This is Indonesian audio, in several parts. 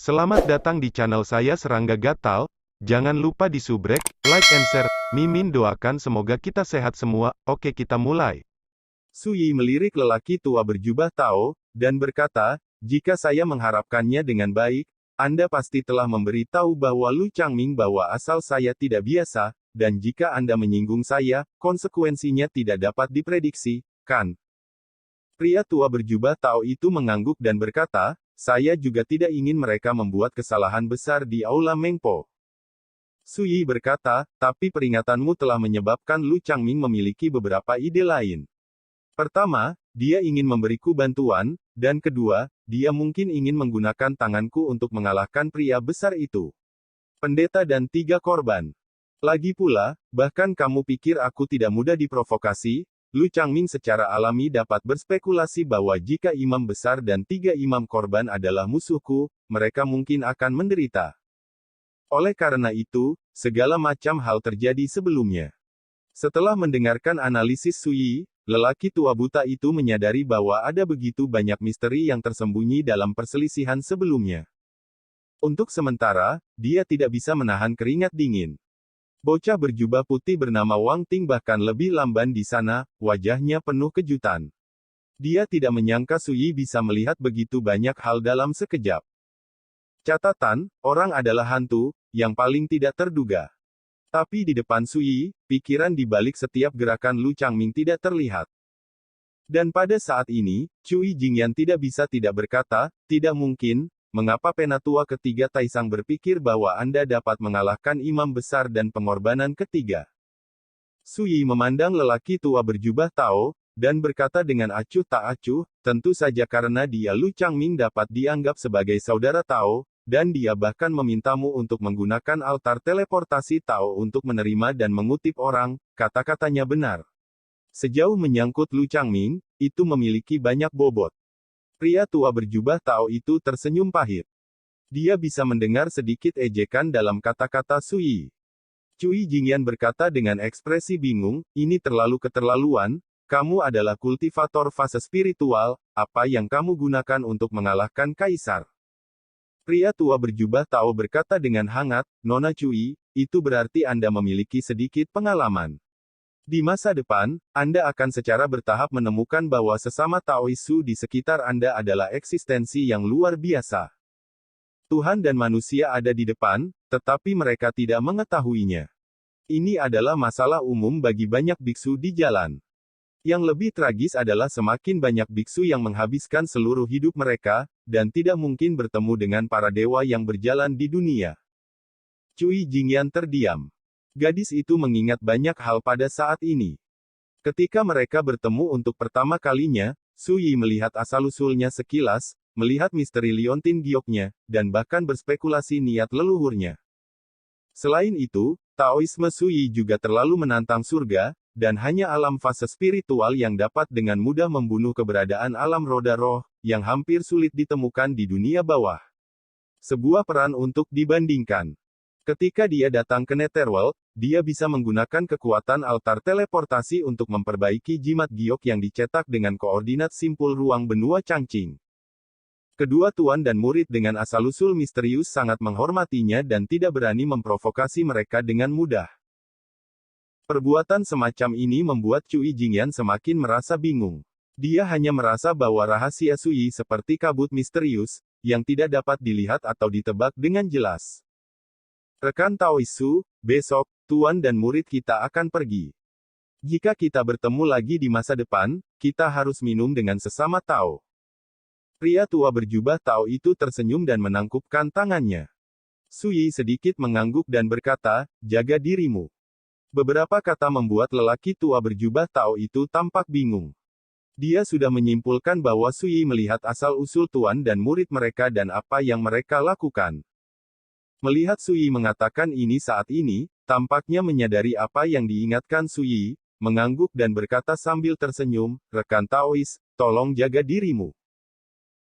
Selamat datang di channel saya Serangga Gatal. Jangan lupa di subrek, like and share. Mimin doakan semoga kita sehat semua. Oke, kita mulai. Su Yi melirik lelaki tua berjubah Tao, dan berkata, jika saya mengharapkannya dengan baik, Anda pasti telah memberitahu bahwa Lu Changming bahwa asal saya tidak biasa, dan jika Anda menyinggung saya, konsekuensinya tidak dapat diprediksi, kan? Pria tua berjubah Tao itu mengangguk dan berkata, saya juga tidak ingin mereka membuat kesalahan besar di Aula Mengpo. Su Yi berkata, tapi peringatanmu telah menyebabkan Lu Changming memiliki beberapa ide lain. Pertama, dia ingin memberiku bantuan, dan kedua, dia mungkin ingin menggunakan tanganku untuk mengalahkan pria besar itu. Pendeta dan 3 korban. Lagi pula, bahkan kamu pikir aku tidak mudah diprovokasi? Lu Changming secara alami dapat berspekulasi bahwa jika imam besar dan 3 imam korban adalah musuhku, mereka mungkin akan menderita. Oleh karena itu, segala macam hal terjadi sebelumnya. Setelah mendengarkan analisis Su Yi, lelaki tua buta itu menyadari bahwa ada begitu banyak misteri yang tersembunyi dalam perselisihan sebelumnya. Untuk sementara, dia tidak bisa menahan keringat dingin. Bocah berjubah putih bernama Wang Ting bahkan lebih lamban di sana, wajahnya penuh kejutan. Dia tidak menyangka Su Yi bisa melihat begitu banyak hal dalam sekejap. Catatan, orang adalah hantu, yang paling tidak terduga. Tapi di depan Su Yi, pikiran di balik setiap gerakan Lu Changming tidak terlihat. Dan pada saat ini, Cui Jingyan tidak bisa tidak berkata, tidak mungkin. Mengapa penatua ketiga Taisang berpikir bahwa Anda dapat mengalahkan imam besar dan pengorbanan ketiga? Su Yi memandang lelaki tua berjubah Tao, dan berkata dengan acuh tak acuh, tentu saja karena dia Lu Changming dapat dianggap sebagai saudara Tao, dan dia bahkan memintamu untuk menggunakan altar teleportasi Tao untuk menerima dan mengutip orang, kata-katanya benar. Sejauh menyangkut Lu Changming, itu memiliki banyak bobot. Pria tua berjubah Tao itu tersenyum pahit. Dia bisa mendengar sedikit ejekan dalam kata-kata Su Yi. Cui Jingyan berkata dengan ekspresi bingung, ini terlalu keterlaluan, kamu adalah kultivator fase spiritual, apa yang kamu gunakan untuk mengalahkan kaisar? Pria tua berjubah Tao berkata dengan hangat, Nona Cui, itu berarti Anda memiliki sedikit pengalaman. Di masa depan, Anda akan secara bertahap menemukan bahwa sesama Taoisu di sekitar Anda adalah eksistensi yang luar biasa. Tuhan dan manusia ada di depan, tetapi mereka tidak mengetahuinya. Ini adalah masalah umum bagi banyak biksu di jalan. Yang lebih tragis adalah semakin banyak biksu yang menghabiskan seluruh hidup mereka, dan tidak mungkin bertemu dengan para dewa yang berjalan di dunia. Cui Jingyan terdiam. Gadis itu mengingat banyak hal pada saat ini. Ketika mereka bertemu untuk pertama kalinya, Su Yi melihat asal-usulnya sekilas, melihat misteri liontin gioknya, dan bahkan berspekulasi niat leluhurnya. Selain itu, Taoisme Su Yi juga terlalu menantang surga, dan hanya alam fase spiritual yang dapat dengan mudah membunuh keberadaan alam roda roh, yang hampir sulit ditemukan di dunia bawah. Sebuah peran untuk dibandingkan. Ketika dia datang ke Netherworld, dia bisa menggunakan kekuatan altar teleportasi untuk memperbaiki jimat giok yang dicetak dengan koordinat simpul ruang benua Changqing. Kedua tuan dan murid dengan asal-usul misterius sangat menghormatinya dan tidak berani memprovokasi mereka dengan mudah. Perbuatan semacam ini membuat Cui Jingyan semakin merasa bingung. Dia hanya merasa bahwa rahasia Su Yi seperti kabut misterius, yang tidak dapat dilihat atau ditebak dengan jelas. Rekan Taoisu, besok, tuan dan murid kita akan pergi. Jika kita bertemu lagi di masa depan, kita harus minum dengan sesama Tao. Pria tua berjubah Tao itu tersenyum dan menangkupkan tangannya. Su Yi sedikit mengangguk dan berkata, jaga dirimu. Beberapa kata membuat lelaki tua berjubah Tao itu tampak bingung. Dia sudah menyimpulkan bahwa Su Yi melihat asal-usul tuan dan murid mereka dan apa yang mereka lakukan. Melihat Su Yi mengatakan ini saat ini, tampaknya menyadari apa yang diingatkan Su Yi, mengangguk dan berkata sambil tersenyum, rekan Taois, tolong jaga dirimu.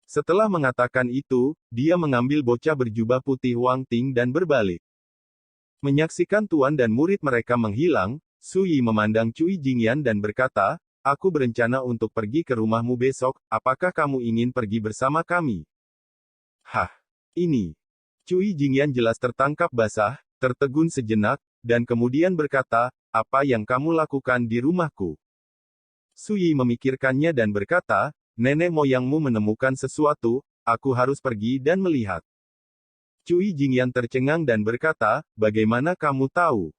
Setelah mengatakan itu, dia mengambil bocah berjubah putih Wang Ting dan berbalik. Menyaksikan tuan dan murid mereka menghilang, Su Yi memandang Cui Jingyan dan berkata, aku berencana untuk pergi ke rumahmu besok, apakah kamu ingin pergi bersama kami? Hah, ini. Cui Jingyan jelas tertangkap basah, tertegun sejenak, dan kemudian berkata, apa yang kamu lakukan di rumahku? Sui memikirkannya dan berkata, nenek moyangmu menemukan sesuatu, aku harus pergi dan melihat. Cui Jingyan tercengang dan berkata, bagaimana kamu tahu?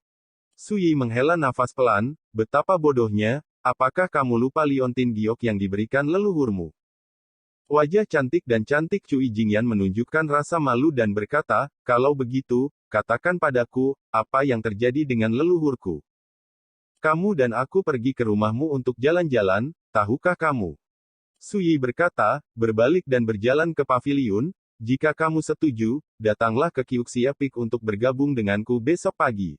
Sui menghela nafas pelan, betapa bodohnya, apakah kamu lupa liontin giok yang diberikan leluhurmu? Wajah cantik dan cantik Cui Jingyan menunjukkan rasa malu dan berkata, kalau begitu, katakan padaku, apa yang terjadi dengan leluhurku? Kamu dan aku pergi ke rumahmu untuk jalan-jalan, tahukah kamu? Sui berkata, berbalik dan berjalan ke paviliun, jika kamu setuju, datanglah ke Kyuxia Peak untuk bergabung denganku besok pagi.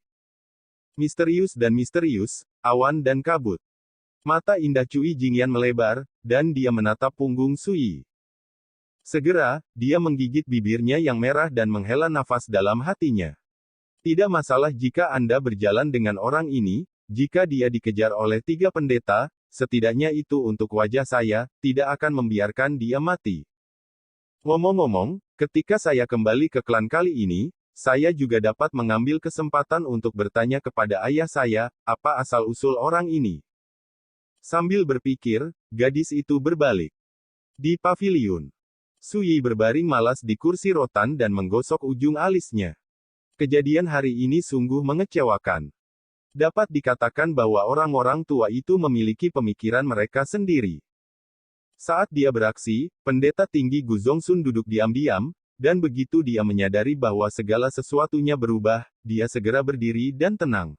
Misterius dan misterius, awan dan kabut. Mata indah Cui Jingyan melebar, dan dia menatap punggung Sui. Segera, dia menggigit bibirnya yang merah dan menghela nafas dalam hatinya. Tidak masalah jika Anda berjalan dengan orang ini, jika dia dikejar oleh 3 pendeta, setidaknya itu untuk wajah saya, tidak akan membiarkan dia mati. Ngomong-ngomong, ketika saya kembali ke klan kali ini, saya juga dapat mengambil kesempatan untuk bertanya kepada ayah saya, apa asal-usul orang ini. Sambil berpikir, gadis itu berbalik. Di paviliun, Sui berbaring malas di kursi rotan dan menggosok ujung alisnya. Kejadian hari ini sungguh mengecewakan. Dapat dikatakan bahwa orang-orang tua itu memiliki pemikiran mereka sendiri. Saat dia beraksi, pendeta tinggi Gu Zongsun duduk diam-diam, dan begitu dia menyadari bahwa segala sesuatunya berubah, dia segera berdiri dan tenang.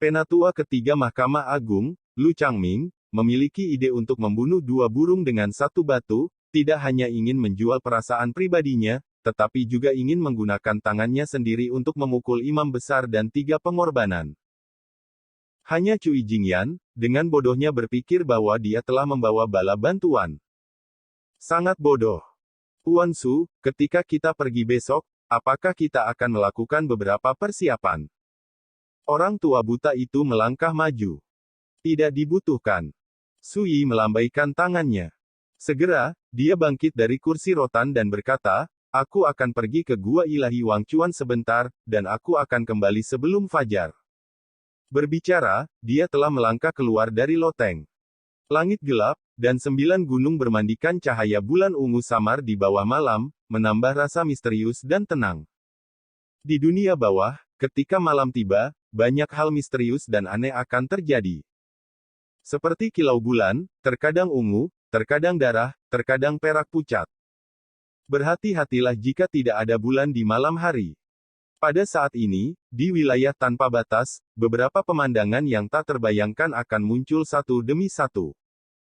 Penatua ketiga Mahkamah Agung, Lu Changming, memiliki ide untuk membunuh 2 burung dengan 1 batu, tidak hanya ingin menjual perasaan pribadinya, tetapi juga ingin menggunakan tangannya sendiri untuk memukul imam besar dan 3 pengorbanan. Hanya Cui Jingyan, dengan bodohnya berpikir bahwa dia telah membawa bala bantuan. Sangat bodoh. Tuan Su, ketika kita pergi besok, apakah kita akan melakukan beberapa persiapan? Orang tua buta itu melangkah maju. Tidak dibutuhkan. Sui melambaikan tangannya. Segera, dia bangkit dari kursi rotan dan berkata, aku akan pergi ke Gua Ilahi Wang Chuan sebentar, dan aku akan kembali sebelum fajar. Berbicara, dia telah melangkah keluar dari loteng. Langit gelap, dan 9 gunung bermandikan cahaya bulan ungu samar di bawah malam, menambah rasa misterius dan tenang. Di dunia bawah, ketika malam tiba, banyak hal misterius dan aneh akan terjadi. Seperti kilau bulan, terkadang ungu, terkadang darah, terkadang perak pucat. Berhati-hatilah jika tidak ada bulan di malam hari. Pada saat ini, di wilayah tanpa batas, beberapa pemandangan yang tak terbayangkan akan muncul satu demi satu.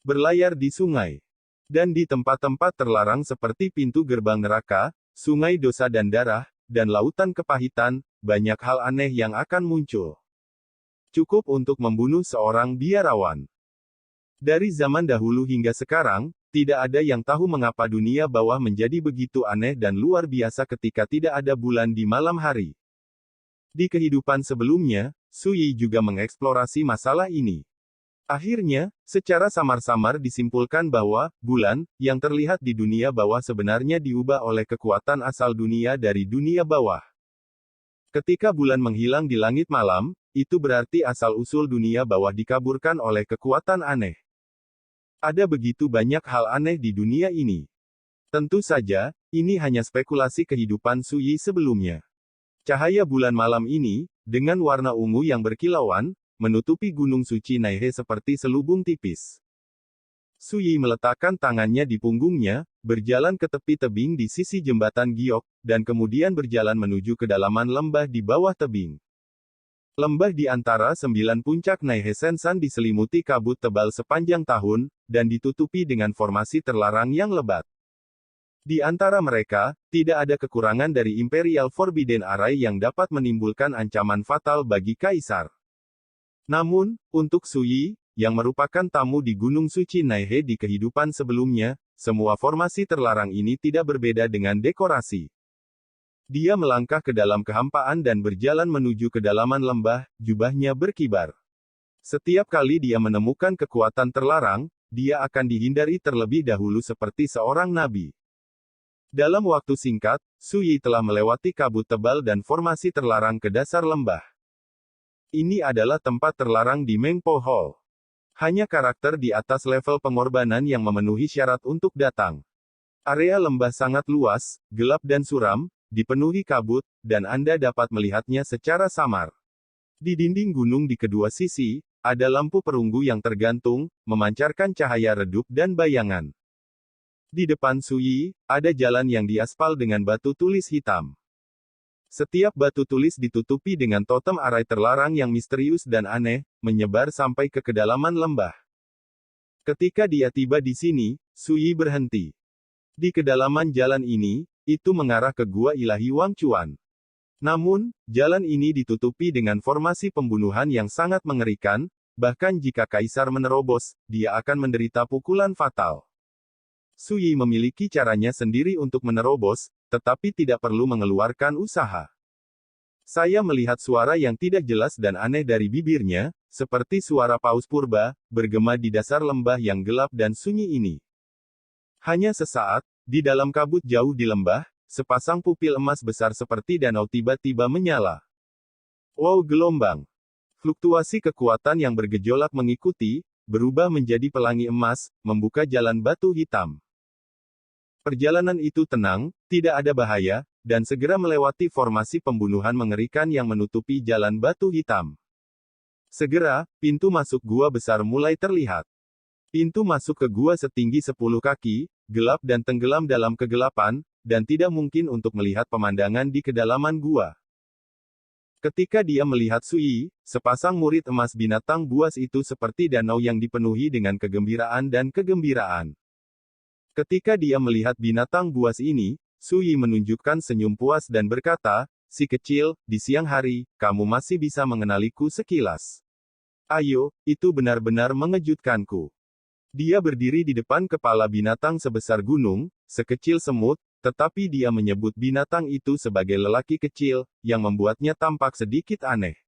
Berlayar di sungai. Dan di tempat-tempat terlarang seperti pintu gerbang neraka, sungai dosa dan darah, dan lautan kepahitan, banyak hal aneh yang akan muncul. Cukup untuk membunuh seorang biarawan. Dari zaman dahulu hingga sekarang, tidak ada yang tahu mengapa dunia bawah menjadi begitu aneh dan luar biasa ketika tidak ada bulan di malam hari. Di kehidupan sebelumnya, Sui juga mengeksplorasi masalah ini. Akhirnya, secara samar-samar disimpulkan bahwa, bulan, yang terlihat di dunia bawah sebenarnya diubah oleh kekuatan asal dunia dari dunia bawah. Ketika bulan menghilang di langit malam, itu berarti asal-usul dunia bawah dikaburkan oleh kekuatan aneh. Ada begitu banyak hal aneh di dunia ini. Tentu saja, ini hanya spekulasi kehidupan Sui sebelumnya. Cahaya bulan malam ini, dengan warna ungu yang berkilauan, menutupi gunung suci Naihe seperti selubung tipis. Sui meletakkan tangannya di punggungnya, berjalan ke tepi tebing di sisi jembatan Giok, dan kemudian berjalan menuju kedalaman lembah di bawah tebing. Lembah di antara 9 puncak Naihe Sensan diselimuti kabut tebal sepanjang tahun, dan ditutupi dengan formasi terlarang yang lebat. Di antara mereka, tidak ada kekurangan dari Imperial Forbidden Array yang dapat menimbulkan ancaman fatal bagi Kaisar. Namun, untuk Sui, yang merupakan tamu di Gunung Suci Naihe di kehidupan sebelumnya, semua formasi terlarang ini tidak berbeda dengan dekorasi. Dia melangkah ke dalam kehampaan dan berjalan menuju kedalaman lembah, jubahnya berkibar. Setiap kali dia menemukan kekuatan terlarang, dia akan dihindari terlebih dahulu seperti seorang nabi. Dalam waktu singkat, Su Yi telah melewati kabut tebal dan formasi terlarang ke dasar lembah. Ini adalah tempat terlarang di Mengpo Hall. Hanya karakter di atas level pengorbanan yang memenuhi syarat untuk datang. Area lembah sangat luas, gelap dan suram, dipenuhi kabut, dan Anda dapat melihatnya secara samar. Di dinding gunung di kedua sisi, ada lampu perunggu yang tergantung, memancarkan cahaya redup dan bayangan. Di depan Su Yi, ada jalan yang diaspal dengan batu tulis hitam. Setiap batu tulis ditutupi dengan totem arai terlarang yang misterius dan aneh, menyebar sampai ke kedalaman lembah. Ketika dia tiba di sini, Su Yi berhenti. Di kedalaman jalan ini, itu mengarah ke gua ilahi Wang Chuan. Namun, jalan ini ditutupi dengan formasi pembunuhan yang sangat mengerikan, bahkan jika kaisar menerobos, dia akan menderita pukulan fatal. Su Yi memiliki caranya sendiri untuk menerobos, tetapi tidak perlu mengeluarkan usaha. Saya melihat suara yang tidak jelas dan aneh dari bibirnya, seperti suara paus purba, bergema di dasar lembah yang gelap dan sunyi ini. Hanya sesaat, di dalam kabut jauh di lembah, sepasang pupil emas besar seperti danau tiba-tiba menyala. Wow, gelombang! Fluktuasi kekuatan yang bergejolak mengikuti, berubah menjadi pelangi emas, membuka jalan batu hitam. Perjalanan itu tenang, tidak ada bahaya, dan segera melewati formasi pembunuhan mengerikan yang menutupi jalan batu hitam. Segera, pintu masuk gua besar mulai terlihat. Pintu masuk ke gua setinggi 10 kaki, gelap dan tenggelam dalam kegelapan, dan tidak mungkin untuk melihat pemandangan di kedalaman gua. Ketika dia melihat Su Yi, sepasang murid emas binatang buas itu seperti danau yang dipenuhi dengan kegembiraan dan kegembiraan. Ketika dia melihat binatang buas ini, Su Yi menunjukkan senyum puas dan berkata, "Si kecil, di siang hari, kamu masih bisa mengenaliku sekilas. Ayo, itu benar-benar mengejutkanku." Dia berdiri di depan kepala binatang sebesar gunung, sekecil semut, tetapi dia menyebut binatang itu sebagai lelaki kecil, yang membuatnya tampak sedikit aneh.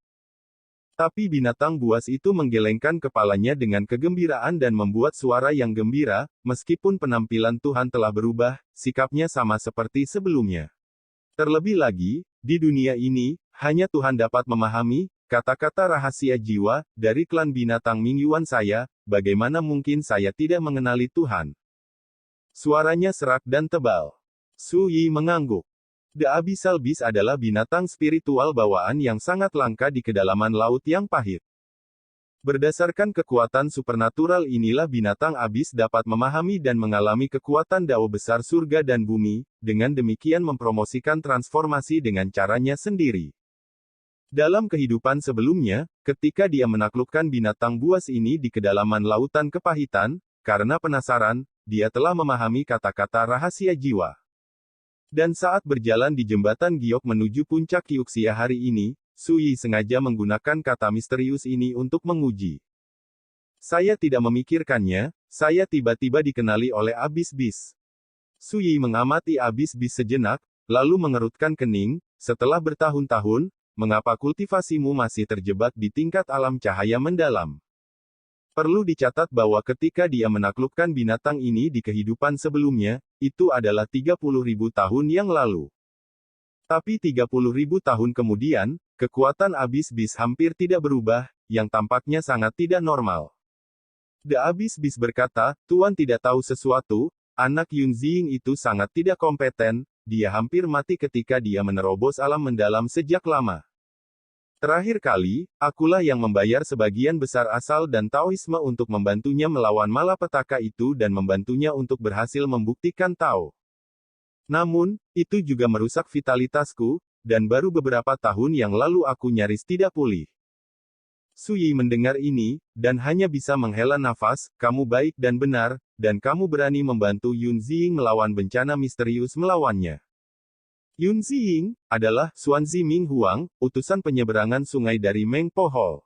Tapi binatang buas itu menggelengkan kepalanya dengan kegembiraan dan membuat suara yang gembira, meskipun penampilan Tuhan telah berubah, sikapnya sama seperti sebelumnya. Terlebih lagi, di dunia ini, hanya Tuhan dapat memahami kata-kata rahasia jiwa dari klan binatang Mingyuan saya, bagaimana mungkin saya tidak mengenali Tuhan? Suaranya serak dan tebal. Su Yi mengangguk. The Abyssal Beast adalah binatang spiritual bawaan yang sangat langka di kedalaman laut yang pahit. Berdasarkan kekuatan supernatural inilah binatang abis dapat memahami dan mengalami kekuatan dao besar surga dan bumi, dengan demikian mempromosikan transformasi dengan caranya sendiri. Dalam kehidupan sebelumnya, ketika dia menaklukkan binatang buas ini di kedalaman lautan kepahitan, karena penasaran, dia telah memahami kata-kata rahasia jiwa. Dan saat berjalan di jembatan giok menuju puncak Yuxia hari ini, Su Yi sengaja menggunakan kata misterius ini untuk menguji. Saya tidak memikirkannya, saya tiba-tiba dikenali oleh Abyss Beast. Su Yi mengamati Abyss Beast sejenak, lalu mengerutkan kening, setelah bertahun-tahun, mengapa kultivasimu masih terjebak di tingkat alam cahaya mendalam? Perlu dicatat bahwa ketika dia menaklukkan binatang ini di kehidupan sebelumnya, itu adalah 30.000 tahun yang lalu. Tapi 30.000 tahun kemudian, kekuatan Abyss Beast hampir tidak berubah, yang tampaknya sangat tidak normal. The Abyss Beast berkata, "Tuan tidak tahu sesuatu, anak Yun Ziying itu sangat tidak kompeten, dia hampir mati ketika dia menerobos alam mendalam sejak lama. Terakhir kali, akulah yang membayar sebagian besar asal dan Taoisme untuk membantunya melawan malapetaka itu dan membantunya untuk berhasil membuktikan Tao. Namun, itu juga merusak vitalitasku, dan baru beberapa tahun yang lalu aku nyaris tidak pulih." Su Yi mendengar ini, dan hanya bisa menghela nafas, "Kamu baik dan benar, dan kamu berani membantu Yun Ziying melawan bencana misterius melawannya." Yun Ziying adalah Xuanzi Ming Huang, utusan penyeberangan sungai dari Mengpo Hall.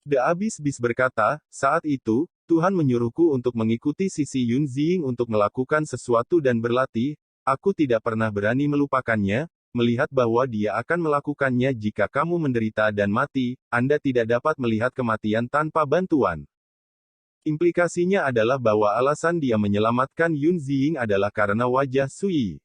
The Abyss Beast berkata, "Saat itu, Tuhan menyuruhku untuk mengikuti sisi Yun Ziying untuk melakukan sesuatu dan berlatih. Aku tidak pernah berani melupakannya, melihat bahwa dia akan melakukannya jika kamu menderita dan mati, Anda tidak dapat melihat kematian tanpa bantuan." Implikasinya adalah bahwa alasan dia menyelamatkan Yun Ziying adalah karena wajah Sui.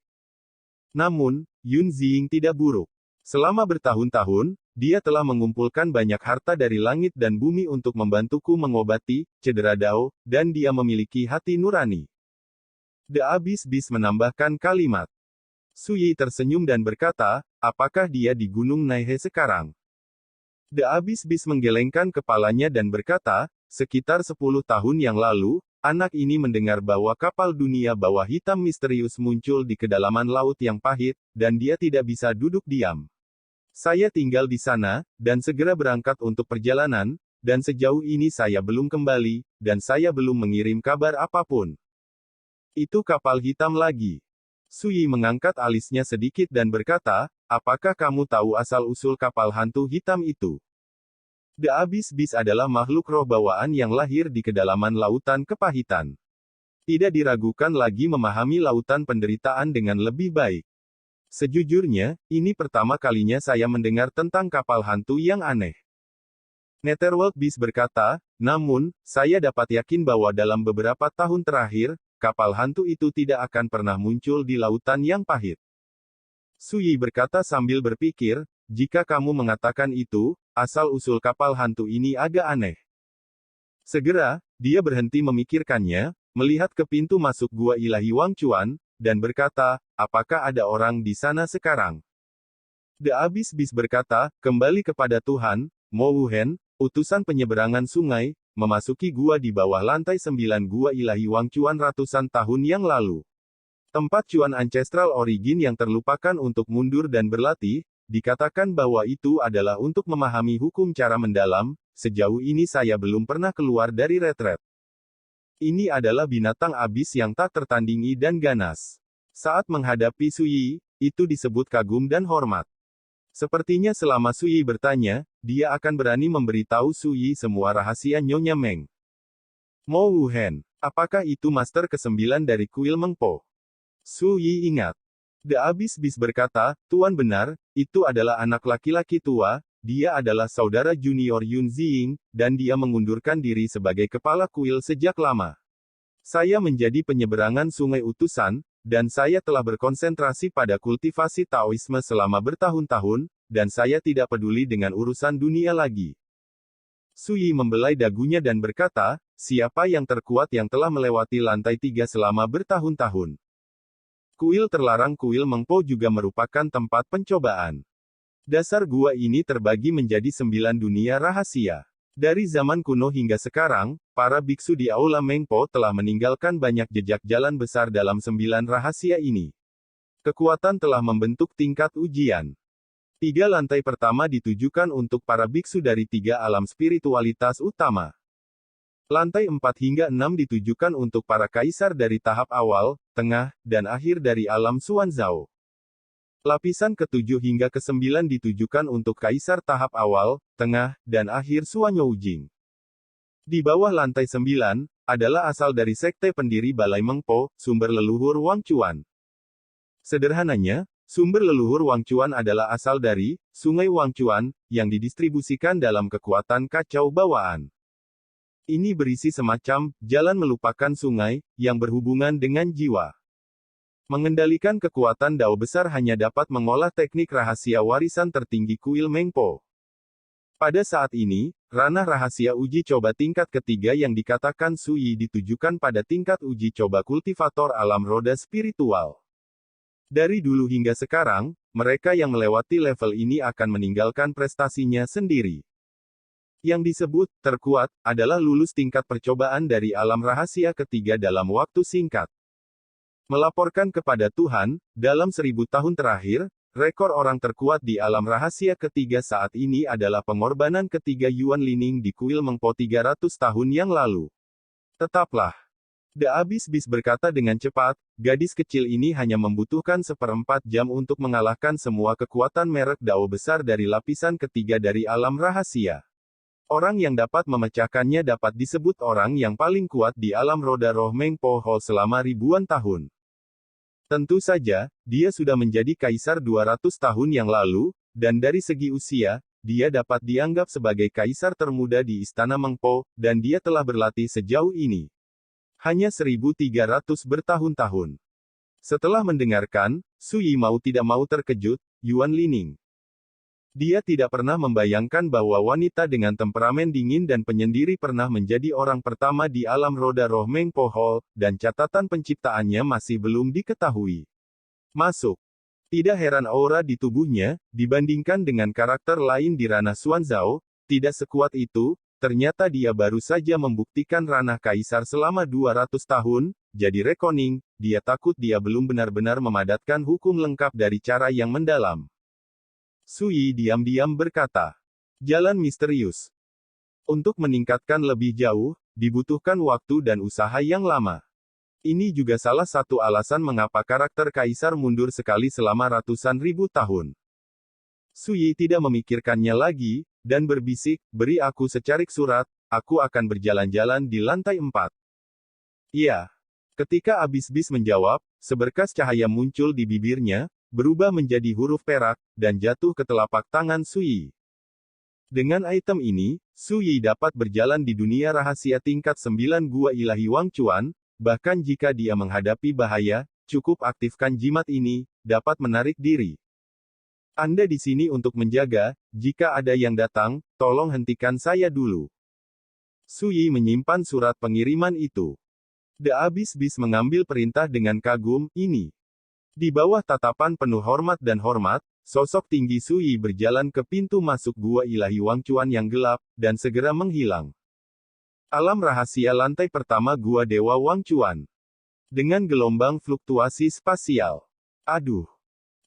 Namun, Yun Ziying tidak buruk. Selama bertahun-tahun, dia telah mengumpulkan banyak harta dari langit dan bumi untuk membantuku mengobati cedera Dao, dan dia memiliki hati nurani. The Abyss Beast menambahkan kalimat. Sui tersenyum dan berkata, apakah dia di Gunung Naihe sekarang? The Abyss Beast menggelengkan kepalanya dan berkata, sekitar 10 tahun yang lalu, anak ini mendengar bahwa kapal dunia bawah hitam misterius muncul di kedalaman laut yang pahit, dan dia tidak bisa duduk diam. Saya tinggal di sana, dan segera berangkat untuk perjalanan, dan sejauh ini saya belum kembali, dan saya belum mengirim kabar apapun. Itu kapal hitam lagi. Sui mengangkat alisnya sedikit dan berkata, apakah kamu tahu asal-usul kapal hantu hitam itu? The Abyss Beast adalah makhluk roh bawaan yang lahir di kedalaman lautan kepahitan. Tidak diragukan lagi memahami lautan penderitaan dengan lebih baik. Sejujurnya, ini pertama kalinya saya mendengar tentang kapal hantu yang aneh. Netherworld Beast berkata, namun, saya dapat yakin bahwa dalam beberapa tahun terakhir, kapal hantu itu tidak akan pernah muncul di lautan yang pahit. Sui berkata sambil berpikir, jika kamu mengatakan itu, asal-usul kapal hantu ini agak aneh. Segera, dia berhenti memikirkannya, melihat ke pintu masuk gua ilahi Wang Chuan, dan berkata, apakah ada orang di sana sekarang? The Abyss Beast berkata, kembali kepada Tuhan, Mo Wuhen, utusan penyeberangan sungai, memasuki gua di bawah lantai 9 gua ilahi Wang Chuan ratusan tahun yang lalu. Tempat Chuan Ancestral Origin yang terlupakan untuk mundur dan berlatih, dikatakan bahwa itu adalah untuk memahami hukum cara mendalam, sejauh ini saya belum pernah keluar dari retret. Ini adalah binatang abis yang tak tertandingi dan ganas. Saat menghadapi Sui, itu disebut kagum dan hormat. Sepertinya selama Sui bertanya, dia akan berani memberitahu Sui semua rahasia Nyonya Meng. Mo Wuhen, apakah itu master ke-9 dari kuil Mengpo? Sui ingat. The Abyss Beast berkata, Tuan benar, itu adalah anak laki-laki tua, dia adalah saudara junior Yun Ziying, dan dia mengundurkan diri sebagai kepala kuil sejak lama. Saya menjadi penyeberangan sungai utusan, dan saya telah berkonsentrasi pada kultivasi Taoisme selama bertahun-tahun, dan saya tidak peduli dengan urusan dunia lagi. Sui membelai dagunya dan berkata, siapa yang terkuat yang telah melewati lantai 3 selama bertahun-tahun? Kuil terlarang kuil Mengpo juga merupakan tempat pencobaan. Dasar gua ini terbagi menjadi 9 dunia rahasia. Dari zaman kuno hingga sekarang, para biksu di Aula Mengpo telah meninggalkan banyak jejak jalan besar dalam 9 rahasia ini. Kekuatan telah membentuk tingkat ujian. 3 lantai pertama ditujukan untuk para biksu dari 3 alam spiritualitas utama. Lantai 4 hingga 6 ditujukan untuk para kaisar dari tahap awal, tengah, dan akhir dari alam Xuanzhao. Lapisan ke-7 hingga ke-9 ditujukan untuk kaisar tahap awal, tengah, dan akhir Xuanyou Jing. Di bawah lantai 9, adalah asal dari sekte pendiri Balai Mengpo, sumber leluhur Wang Chuan. Sederhananya, sumber leluhur Wang Chuan adalah asal dari Sungai Wang Chuan, yang didistribusikan dalam kekuatan kacau bawaan. Ini berisi semacam jalan melupakan sungai, yang berhubungan dengan jiwa. Mengendalikan kekuatan Dao besar hanya dapat mengolah teknik rahasia warisan tertinggi kuil Mengpo. Pada saat ini, ranah rahasia uji coba tingkat ketiga yang dikatakan Sui ditujukan pada tingkat uji coba kultivator alam roda spiritual. Dari dulu hingga sekarang, mereka yang melewati level ini akan meninggalkan prestasinya sendiri. Yang disebut terkuat adalah lulus tingkat percobaan dari alam rahasia ketiga dalam waktu singkat. Melaporkan kepada Tuhan, dalam 1000 tahun terakhir, rekor orang terkuat di alam rahasia ketiga saat ini adalah pengorbanan ketiga Yuan Lining di kuil Mengpo 300 tahun yang lalu. Tetaplah. The Abyss Beast berkata dengan cepat, gadis kecil ini hanya membutuhkan 1/4 jam untuk mengalahkan semua kekuatan merek Dao besar dari lapisan ketiga dari alam rahasia. Orang yang dapat memecahkannya dapat disebut orang yang paling kuat di alam roda roh Mengpo Hall selama ribuan tahun. Tentu saja, dia sudah menjadi kaisar 200 tahun yang lalu, dan dari segi usia, dia dapat dianggap sebagai kaisar termuda di Istana Mengpo, dan dia telah berlatih sejauh ini. Hanya 1.300 bertahun-tahun. Setelah mendengarkan, Su Yi mau tidak mau terkejut, Yuan Lining. Dia tidak pernah membayangkan bahwa wanita dengan temperamen dingin dan penyendiri pernah menjadi orang pertama di alam roda roh Mengpo Hall, dan catatan penciptaannya masih belum diketahui. Masuk. Tidak heran aura di tubuhnya, dibandingkan dengan karakter lain di ranah Xuanzhao, tidak sekuat itu, ternyata dia baru saja membuktikan ranah kaisar selama 200 tahun, jadi rekoning, dia takut dia belum benar-benar memadatkan hukum lengkap dari cara yang mendalam. Su Yi diam-diam berkata, jalan misterius. Untuk meningkatkan lebih jauh, dibutuhkan waktu dan usaha yang lama. Ini juga salah satu alasan mengapa karakter kaisar mundur sekali selama ratusan ribu tahun. Su Yi tidak memikirkannya lagi, dan berbisik, beri aku secarik surat, aku akan berjalan-jalan di lantai 4. Iya. Ketika Abis-Bis menjawab, seberkas cahaya muncul di bibirnya, berubah menjadi huruf perak, dan jatuh ke telapak tangan Su Yi. Dengan item ini, Su Yi dapat berjalan di dunia rahasia tingkat 9 Gua Ilahi Wang Chuan, bahkan jika dia menghadapi bahaya, cukup aktifkan jimat ini, dapat menarik diri. Anda di sini untuk menjaga, jika ada yang datang, tolong hentikan saya dulu. Su Yi menyimpan surat pengiriman itu. The Abis-Bis mengambil perintah dengan kagum, ini. Di bawah tatapan penuh hormat dan hormat, sosok tinggi Su Yi berjalan ke pintu masuk Gua Ilahi Wang Chuan yang gelap, dan segera menghilang. Alam rahasia lantai pertama Gua Dewa Wang Chuan. Dengan gelombang fluktuasi spasial. Aduh.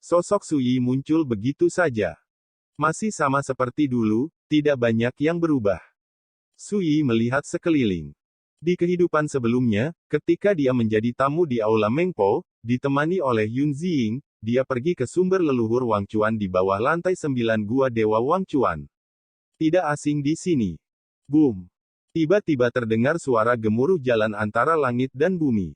Sosok Su Yi muncul begitu saja. Masih sama seperti dulu, tidak banyak yang berubah. Su Yi melihat sekeliling. Di kehidupan sebelumnya, ketika dia menjadi tamu di Aula Mengpo, ditemani oleh Yun Ziying, dia pergi ke sumber leluhur Wang Chuan di bawah lantai 9 Gua Dewa Wang Chuan. Tidak asing di sini. Boom. Tiba-tiba terdengar suara gemuruh jalan antara langit dan bumi.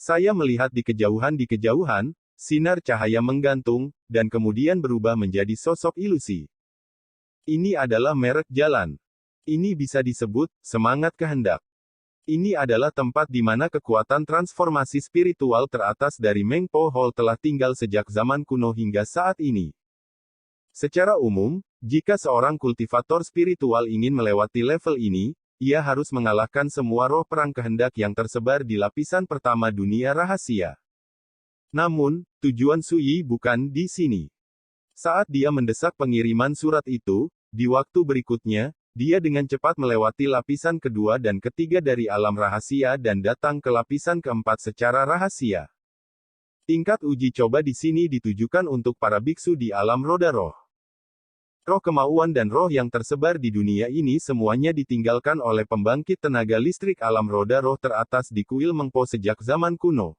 Saya melihat di kejauhan, sinar cahaya menggantung, dan kemudian berubah menjadi sosok ilusi. Ini adalah merek jalan. Ini bisa disebut semangat kehendak. Ini adalah tempat di mana kekuatan transformasi spiritual teratas dari Mengpo Hall telah tinggal sejak zaman kuno hingga saat ini. Secara umum, jika seorang kultivator spiritual ingin melewati level ini, ia harus mengalahkan semua roh perang kehendak yang tersebar di lapisan pertama dunia rahasia. Namun, tujuan Su Yi bukan di sini. Saat dia mendesak pengiriman surat itu, di waktu berikutnya, dia dengan cepat melewati lapisan kedua dan ketiga dari alam rahasia dan datang ke lapisan keempat secara rahasia. Tingkat uji coba di sini ditujukan untuk para biksu di alam roda roh. Roh kemauan dan roh yang tersebar di dunia ini semuanya ditinggalkan oleh pembangkit tenaga listrik alam roda roh teratas di kuil Mengpo sejak zaman kuno.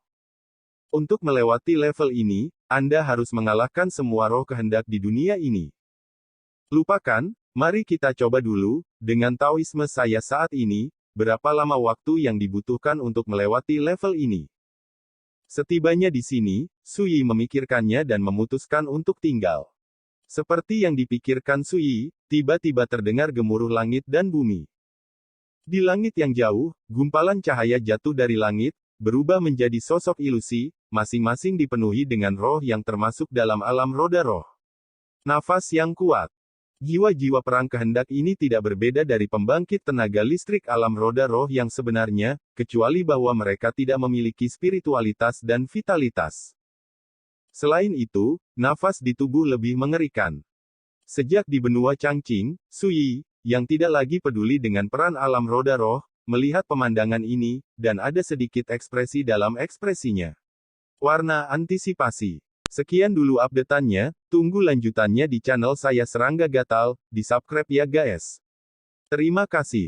Untuk melewati level ini, Anda harus mengalahkan semua roh kehendak di dunia ini. Lupakan. Mari kita coba dulu, dengan Taoisme saya saat ini, berapa lama waktu yang dibutuhkan untuk melewati level ini. Setibanya di sini, Su Yi memikirkannya dan memutuskan untuk tinggal. Seperti yang dipikirkan Su Yi, tiba-tiba terdengar gemuruh langit dan bumi. Di langit yang jauh, gumpalan cahaya jatuh dari langit, berubah menjadi sosok ilusi, masing-masing dipenuhi dengan roh yang termasuk dalam alam roda roh. Nafas yang kuat. Jiwa-jiwa perang kehendak ini tidak berbeda dari pembangkit tenaga listrik alam roda roh yang sebenarnya, kecuali bahwa mereka tidak memiliki spiritualitas dan vitalitas. Selain itu, nafas di tubuh lebih mengerikan. Sejak di benua Changqing, Su Yi, yang tidak lagi peduli dengan peran alam roda roh, melihat pemandangan ini, dan ada sedikit ekspresi dalam ekspresinya. Warna antisipasi. Sekian dulu update-annya, tunggu lanjutannya di channel saya Serangga Gatal, di subscribe ya guys. Terima kasih.